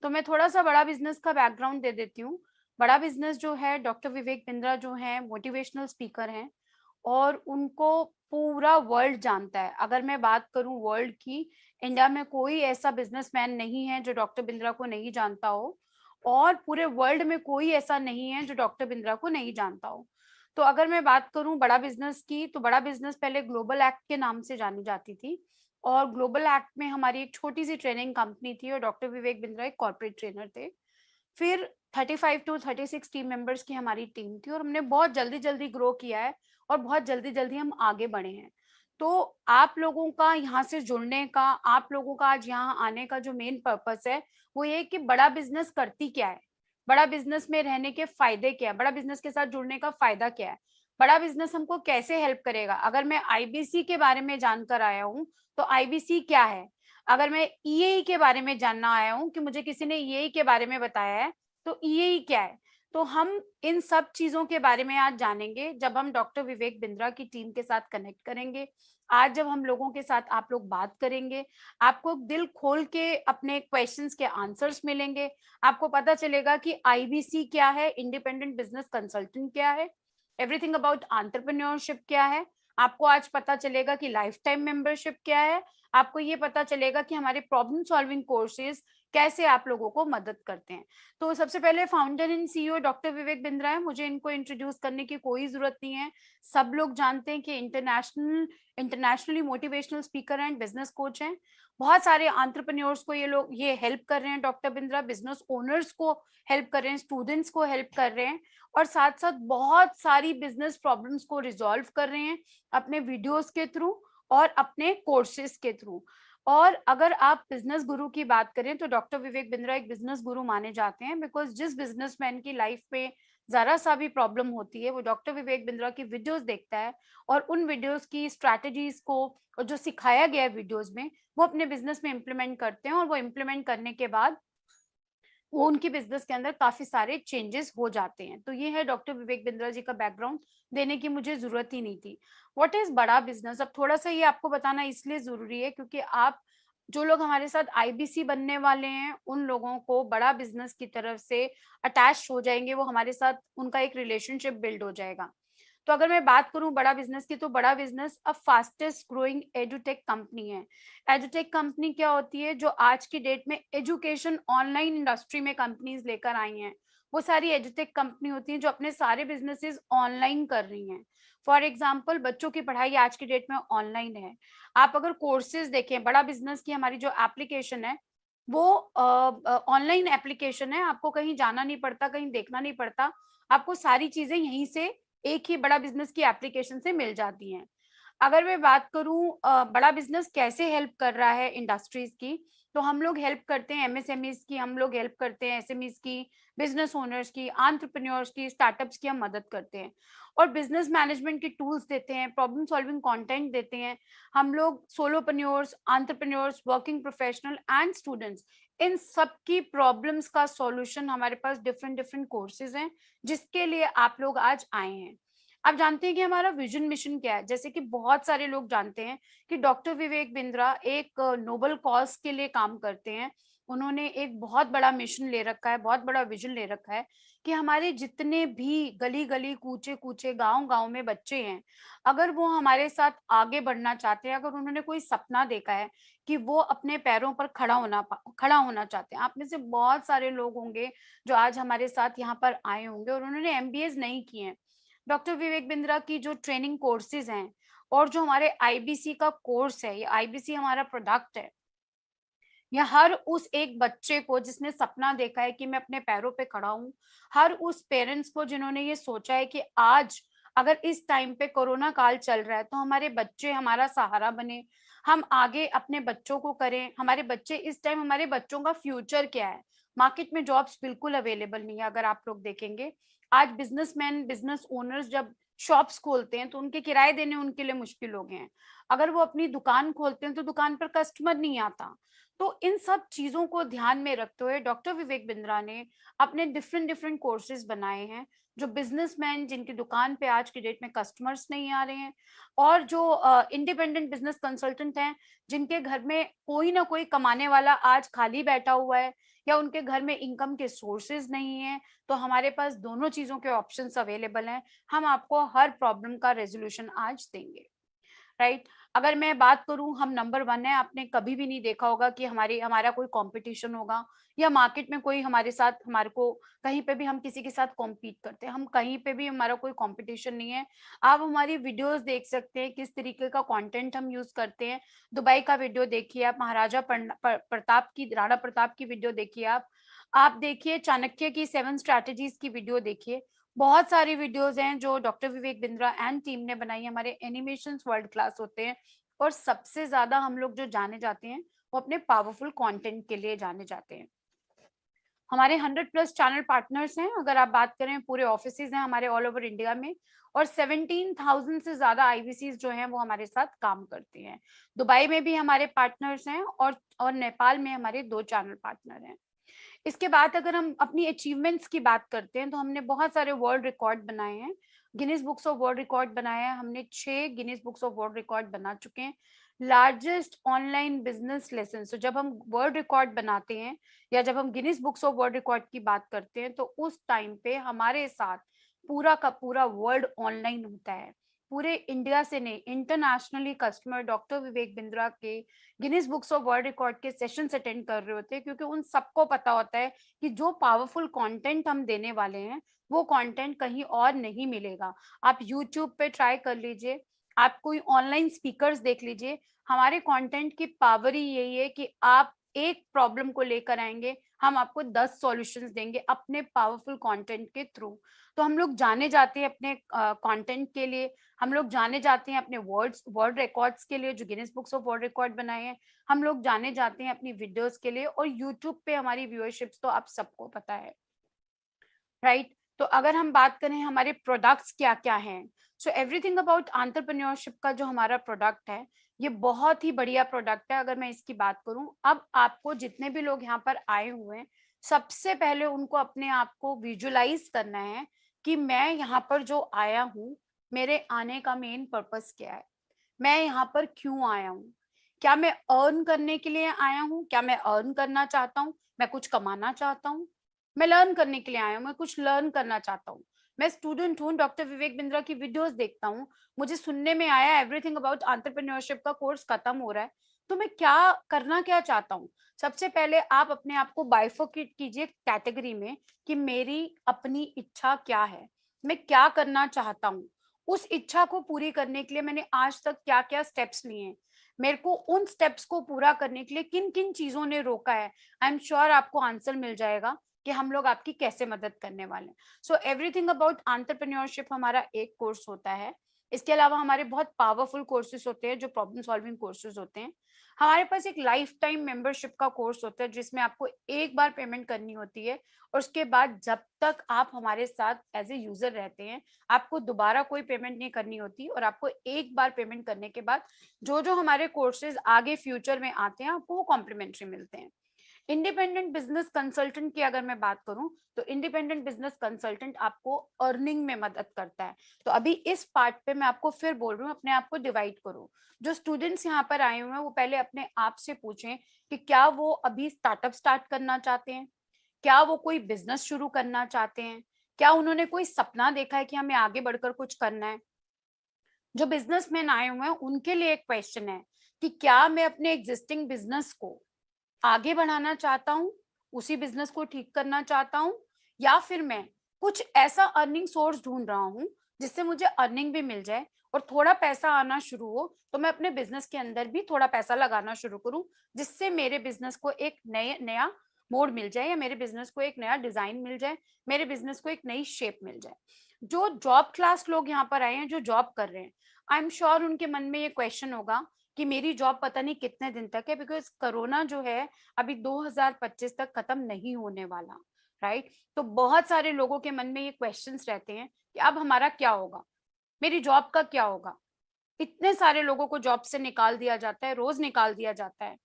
तो मैं थोड़ा सा बड़ा बिजनेस का बैकग्राउंड दे देती हूँ। बड़ा बिजनेस जो है, डॉक्टर विवेक बिंद्रा जो है मोटिवेशनल स्पीकर हैं और उनको पूरा वर्ल्ड जानता है। अगर मैं बात करूं वर्ल्ड की, इंडिया में कोई ऐसा बिजनेसमैन नहीं है जो डॉक्टर बिंद्रा को नहीं जानता हो, और पूरे वर्ल्ड में कोई ऐसा नहीं है जो डॉक्टर बिंद्रा को नहीं जानता हो। तो अगर मैं बात करूं बड़ा बिजनेस की, तो बड़ा बिजनेस पहले ग्लोबल एक्ट के नाम से जानी जाती थी, और ग्लोबल एक्ट में हमारी एक छोटी सी ट्रेनिंग कंपनी थी और डॉक्टर विवेक बिंद्रा एक कॉर्पोरेट ट्रेनर थे। फिर 35 टू 36 टीम मेंबर्स की हमारी टीम थी और हमने बहुत जल्दी जल्दी ग्रो किया है और बहुत जल्दी जल्दी हम आगे बढ़े हैं। तो आप लोगों का यहाँ से जुड़ने का, आप लोगों का आज यहाँ आने का जो मेन पर्पस है वो ये कि बड़ा बिजनेस करती क्या है, बड़ा बिजनेस में रहने के फायदे क्या है, बड़ा बिजनेस के साथ जुड़ने का फायदा क्या है, बड़ा बिजनेस हमको कैसे हेल्प करेगा। अगर मैं आईबीसी के बारे में जानकर आया हूँ तो आईबीसी क्या है, अगर मैं ईएई के बारे में जानना आया हूँ कि मुझे किसी ने ईएई के बारे में बताया है तो ईएई क्या है, तो हम इन सब चीजों के बारे में आज जानेंगे जब हम डॉक्टर विवेक बिंद्रा की टीम के साथ कनेक्ट करेंगे। आज जब हम लोगों के साथ आप लोग बात करेंगे, आपको दिल खोल के अपने क्वेश्चंस के आंसर्स मिलेंगे, आपको पता चलेगा कि आईबीसी क्या है, इंडिपेंडेंट बिजनेस कंसल्टेंट क्या है, एवरीथिंग अबाउट एंटरप्रेन्योरशिप क्या है। आपको आज पता चलेगा कि लाइफ टाइम मेंबरशिप क्या है। आपको ये पता चलेगा कि हमारे प्रॉब्लम सॉल्विंग कोर्सेज कैसे आप लोगों को मदद करते हैं। तो सबसे पहले founder and CEO doctor Vivek Bindra है, मुझे इनको इंट्रोड्यूस करने की कोई जरूरत नहीं है। सब लोग जानते हैं कि internationally motivational speaker and business coach हैं। बहुत सारे एंटरप्रेन्योर्स को ये हेल्प कर रहे हैं, डॉक्टर बिंद्रा बिजनेस ओनर्स को हेल्प कर रहे हैं, स्टूडेंट्स को हेल्प कर रहे हैं, और साथ साथ बहुत सारी बिजनेस प्रॉब्लम्स को रिजॉल्व कर रहे हैं अपने वीडियोस के थ्रू और अपने कोर्सेज के थ्रू। और अगर आप बिजनेस गुरु की बात करें तो डॉक्टर विवेक बिंद्रा एक बिजनेस गुरु माने जाते हैं, बिकॉज जिस बिजनेसमैन की लाइफ में जरा सा भी प्रॉब्लम होती है वो डॉक्टर विवेक बिंद्रा की वीडियोस देखता है और उन वीडियोस की स्ट्रैटेजीज को और जो सिखाया गया है वीडियोस में वो अपने बिजनेस में इम्प्लीमेंट करते हैं, और वो इम्प्लीमेंट करने के बाद वो उनकी बिजनेस के अंदर काफी सारे चेंजेस हो जाते हैं। तो ये है डॉक्टर विवेक बिंद्रा जी का बैकग्राउंड, देने की मुझे जरूरत ही नहीं थी। व्हाट इज बड़ा बिजनेस, अब थोड़ा सा ये आपको बताना इसलिए जरूरी है क्योंकि आप जो लोग हमारे साथ आईबीसी बनने वाले हैं उन लोगों को बड़ा बिजनेस की तरफ से अटैच हो जाएंगे, वो हमारे साथ उनका एक रिलेशनशिप बिल्ड हो जाएगा। तो अगर मैं बात करूं बड़ा बिजनेस की, तो बड़ा बिजनेस अब फास्टेस्ट ग्रोइंग एडुटेक कंपनी है। एडुटेक कंपनी क्या होती है, जो आज की डेट में एजुकेशन ऑनलाइन इंडस्ट्री में कंपनीज लेकर आई हैं, वो सारी एडुटेक कंपनी होती हैं जो अपने सारे बिजनेसेस ऑनलाइन कर रही हैं। फॉर एग्जाम्पल बच्चों की पढ़ाई आज की डेट में ऑनलाइन है। आप अगर कोर्सेज देखें, बड़ा बिजनेस की हमारी जो एप्लीकेशन है वो ऑनलाइन एप्लीकेशन है, आपको कहीं जाना नहीं पड़ता, कहीं देखना नहीं पड़ता, आपको सारी चीजें यहीं से एक ही बड़ा बिजनेस की एप्लीकेशन से मिल जाती हैं। अगर मैं बात करूं बड़ा बिजनेस कैसे हेल्प कर रहा है इंडस्ट्रीज की, तो हम लोग हेल्प करते हैं एमएसएमईज की, हम लोग हेल्प करते हैं एसएमईज की, बिजनेस ओनर्स की, एंटरप्रेन्योर्स की, स्टार्टअप्स की हम मदद करते हैं, और बिजनेस मैनेजमेंट की टूल्स देते हैं, प्रॉब्लम सॉल्विंग कंटेंट देते हैं। हम लोग solopreneurs, entrepreneurs, working professional and students, इन सब की प्रॉब्लम्स का सॉल्यूशन हमारे पास डिफरेंट डिफरेंट कोर्सेज हैं जिसके लिए आप लोग आज आए हैं। आप जानते हैं कि हमारा विजन मिशन क्या है, जैसे कि बहुत सारे लोग जानते हैं कि डॉक्टर विवेक बिंद्रा एक नोबल कॉज के लिए काम करते हैं। उन्होंने एक बहुत बड़ा मिशन ले रखा है, बहुत बड़ा विजन ले रखा है कि हमारे जितने भी गली गली कूचे कूचे गांव गांव में बच्चे हैं, अगर वो हमारे साथ आगे बढ़ना चाहते हैं, अगर उन्होंने कोई सपना देखा है कि वो अपने पैरों पर खड़ा होना चाहते हैं। आप में से बहुत सारे लोग होंगे जो आज हमारे साथ यहाँ पर आए होंगे और उन्होंने एमबीएस नहीं किए हैं। डॉक्टर विवेक बिंद्रा की जो ट्रेनिंग कोर्सेज हैं और जो हमारे आईबीसी का कोर्स है, ये आईबीसी हमारा प्रोडक्ट है, या हर उस एक बच्चे को जिसने सपना देखा है कि मैं अपने पैरों पे खड़ा हूं, हर उस पेरेंट्स को जिन्होंने ये सोचा है कि आज अगर इस टाइम पे कोरोना काल चल रहा है तो हमारे बच्चे हमारा सहारा बने, हम आगे अपने बच्चों को करें, हमारे बच्चे इस टाइम, हमारे बच्चों का फ्यूचर क्या है। मार्केट में जॉब्स बिल्कुल अवेलेबल नहीं है, अगर आप लोग देखेंगे आज बिजनेसमैन, बिजनेस ओनर्स जब शॉप्स खोलते हैं तो उनके किराए देने उनके लिए मुश्किल हो गए हैं। अगर वो अपनी दुकान खोलते हैं तो दुकान पर कस्टमर नहीं आता। तो इन सब चीजों को ध्यान में रखते हुए डॉक्टर विवेक बिंद्रा ने अपने डिफरेंट डिफरेंट कोर्सेज बनाए हैं, जो बिजनेसमैन जिनकी दुकान पे आज की डेट में कस्टमर्स नहीं आ रहे हैं, और जो इंडिपेंडेंट बिजनेस कंसल्टेंट हैं जिनके घर में कोई ना कोई कमाने वाला आज खाली बैठा हुआ है, या उनके घर में इनकम के सोर्सेज नहीं है, तो हमारे पास दोनों चीजों के ऑप्शंस अवेलेबल हैं। हम आपको हर प्रॉब्लम का रेजोल्यूशन आज देंगे, राइट। अगर मैं बात करूं, हम नंबर 1 है। आपने कभी भी नहीं देखा होगा कि हमारा कोई कंपटीशन होगा, या मार्केट में कोई हमारे साथ, हमारे को कहीं पे भी हम किसी के साथ कॉम्पीट करते हैं, हम कहीं पे भी हमारा कोई कंपटीशन नहीं है। आप हमारी वीडियोस देख सकते हैं, किस तरीके का कंटेंट हम यूज करते हैं। दुबई का वीडियो देखिए आप, महाराजा प्रताप की, राणा प्रताप की वीडियो देखिए आप देखिए चाणक्य की 7 स्ट्रैटेजीज की वीडियो देखिए। बहुत सारी वीडियोस हैं जो doctor Vivek Bindra and team ने बनाई है। हमारे एनिमेशंस वर्ल्ड क्लास होते हैं, और सबसे ज्यादा हम लोग जो जाने जाते हैं वो अपने पावरफुल कंटेंट के लिए जाने जाते हैं। हमारे 100+ चैनल पार्टनर्स हैं। अगर आप बात करें, पूरे ऑफिसेज हैं हमारे ऑल ओवर इंडिया में, और 17,000 से ज्यादा आईवीसीज जो हैं वो हमारे साथ काम करती हैं। दुबई में भी हमारे पार्टनर्स हैं, और नेपाल में हमारे 2 चैनल पार्टनर हैं। इसके बाद अगर हम अपनी अचीवमेंट्स की बात करते हैं, तो हमने बहुत सारे वर्ल्ड रिकॉर्ड बनाए हैं। Guinness books of world record बनाया है हमने, 6 Guinness books of world record बना चुके हैं। लार्जेस्ट ऑनलाइन बिजनेस लेसन, तो जब हम वर्ल्ड रिकॉर्ड बनाते हैं या जब हम Guinness books of world record की बात करते हैं, तो उस टाइम पे हमारे साथ पूरा का पूरा वर्ल्ड ऑनलाइन होता है। पूरे इंडिया से नहीं, internationally customer doctor Vivek Bindra के Guinness books of world record के सेशन अटेंड कर रहे होते हैं, क्योंकि उन सबको पता होता है कि जो पावरफुल कंटेंट हम देने वाले हैं वो कंटेंट कहीं और नहीं मिलेगा। आप यूट्यूब पे ट्राई कर लीजिए, आप कोई ऑनलाइन स्पीकर्स देख लीजिए, हमारे कंटेंट की पावर ही यही है कि आप एक प्रॉब्लम को लेकर आएंगे, हम आपको 10 सॉल्यूशंस देंगे अपने पावरफुल कंटेंट के थ्रू। तो हम लोग जाने जाते हैं अपने कंटेंट के लिए, हम लोग जाने जाते हैं अपने वर्ल्ड रिकॉर्ड्स के लिए जो Guinness books of world record बनाए हैं, हम लोग जाने जाते हैं अपनी वीडियोस के लिए, और यूट्यूब पे हमारी व्यूअरशिप्स तो आप सबको पता है, राइट। तो अगर हम बात करें हमारे प्रोडक्ट्स क्या क्या हैं, सो एवरीथिंग अबाउट एंटरप्रेन्योरशिप का जो हमारा प्रोडक्ट है, ये बहुत ही बढ़िया प्रोडक्ट है। अगर मैं इसकी बात करूं, अब आपको जितने भी लोग यहाँ पर आए हुए हैं, सबसे पहले उनको अपने आप को विजुअलाइज करना है कि मैं यहाँ पर जो आया हूँ, मेरे आने का मेन पर्पस क्या है, मैं यहाँ पर क्यों आया हूँ। क्या मैं अर्न करने के लिए आया हूँ, क्या मैं अर्न करना चाहता हूँ, मैं कुछ कमाना चाहता हूँ, मैं लर्न करने के लिए आया हूँ, मैं कुछ लर्न करना चाहता हूँ। मैं स्टूडेंट हूँ, डॉक्टर विवेक बिंद्रा की वीडियोस देखता हूँ, मुझे सुनने में आया एवरीथिंग अबाउट एंटरप्रेन्योरशिप का कोर्स खत्म हो रहा है, तो मैं क्या चाहता हूँ। सबसे पहले आप अपने आप को बाइफोकेट कीजिए कैटेगरी में कि मेरी अपनी इच्छा क्या है, मैं क्या करना चाहता हूँ, उस इच्छा को पूरी करने के लिए मैंने आज तक क्या क्या स्टेप्स लिए हैं, मेरे को उन स्टेप्स को पूरा करने के लिए किन किन चीजों ने रोका है। आई एम श्योर आपको आंसर मिल जाएगा कि हम लोग आपकी कैसे मदद करने वाले हैं। सो एवरीथिंग अबाउट एंटरप्रेन्योरशिप हमारा एक कोर्स होता है। इसके अलावा हमारे बहुत पावरफुल कोर्सेज होते हैं जो प्रॉब्लम सॉल्विंग कोर्सेज होते हैं। हमारे पास एक लाइफ टाइम मेंबरशिप का कोर्स होता है जिसमें आपको एक बार पेमेंट करनी होती है, और उसके बाद जब तक आप हमारे साथ एज ए यूजर रहते हैं, आपको दोबारा कोई पेमेंट नहीं करनी होती, और आपको एक बार पेमेंट करने के बाद जो जो हमारे कोर्सेज आगे फ्यूचर में आते हैं आपको वो कॉम्प्लीमेंट्री मिलते हैं। इंडिपेंडेंट बिजनेस कंसल्टेंट की अगर मैं बात करूं, तो इंडिपेंडेंट बिजनेस कंसल्टेंट आपको अर्निंग में मदद करता है। तो अभी इस पार्ट पे मैं आपको फिर बोल रही हूँ, अपने आप को डिवाइड करो। जो स्टूडेंट्स यहाँ पर आए हुए हैं वो पहले अपने आप से पूछें कि क्या वो अभी स्टार्टअप स्टार्ट करना चाहते हैं, क्या वो कोई बिजनेस शुरू करना चाहते हैं, क्या उन्होंने कोई सपना देखा है कि हमें आगे बढ़कर कुछ करना है। जो बिजनेसमैन आए हुए हैं उनके लिए एक क्वेश्चन है कि क्या मैं अपने एग्जिस्टिंग बिजनेस को आगे बढ़ाना चाहता हूँ, उसी बिजनेस को ठीक करना चाहता हूँ, या फिर मैं कुछ ऐसा अर्निंग सोर्स ढूंढ रहा हूँ जिससे मुझे अर्निंग भी मिल जाए और थोड़ा पैसा आना शुरू हो, तो मैं अपने बिजनेस के अंदर भी थोड़ा पैसा लगाना शुरू करूँ, जिससे मेरे बिजनेस को एक नया मोड़ मिल जाए, या मेरे बिजनेस को एक नया डिजाइन मिल जाए, मेरे बिजनेस को एक नई शेप मिल जाए। जो जॉब क्लास लोग यहाँ पर आए हैं, जो जॉब कर रहे हैं, आई एम श्योर उनके मन में ये क्वेश्चन होगा कि मेरी जॉब पता नहीं कितने दिन तक है, बिकॉज कोरोना जो है अभी 2025 तक खत्म नहीं होने वाला, राइट। तो बहुत सारे लोगों के मन में ये क्वेश्चंस रहते हैं कि अब हमारा क्या होगा, मेरी जॉब का क्या होगा। इतने सारे लोगों को जॉब से निकाल दिया जाता है, रोज निकाल दिया जाता है,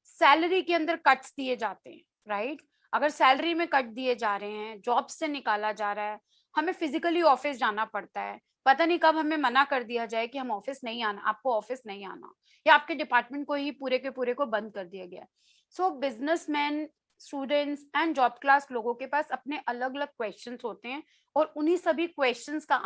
सैलरी के अंदर कट्स दिए जाते हैं, राइट? अगर सैलरी में कट दिए जा रहे हैं, जॉब से निकाला जा रहा है, हमें फिजिकली ऑफिस जाना पड़ता है, पता नहीं कब हमें मना कर दिया जाए कि हम ऑफिस नहीं आना, आपको ऑफिस नहीं आना, या आपके डिपार्टमेंट को ही पूरे के पूरे को बंद कर दिया गया। So businessman, students and job class लोगों के पास अपने अलग अलग क्वेश्चंस होते हैं, और उन्हीं सभी क्वेश्चंस का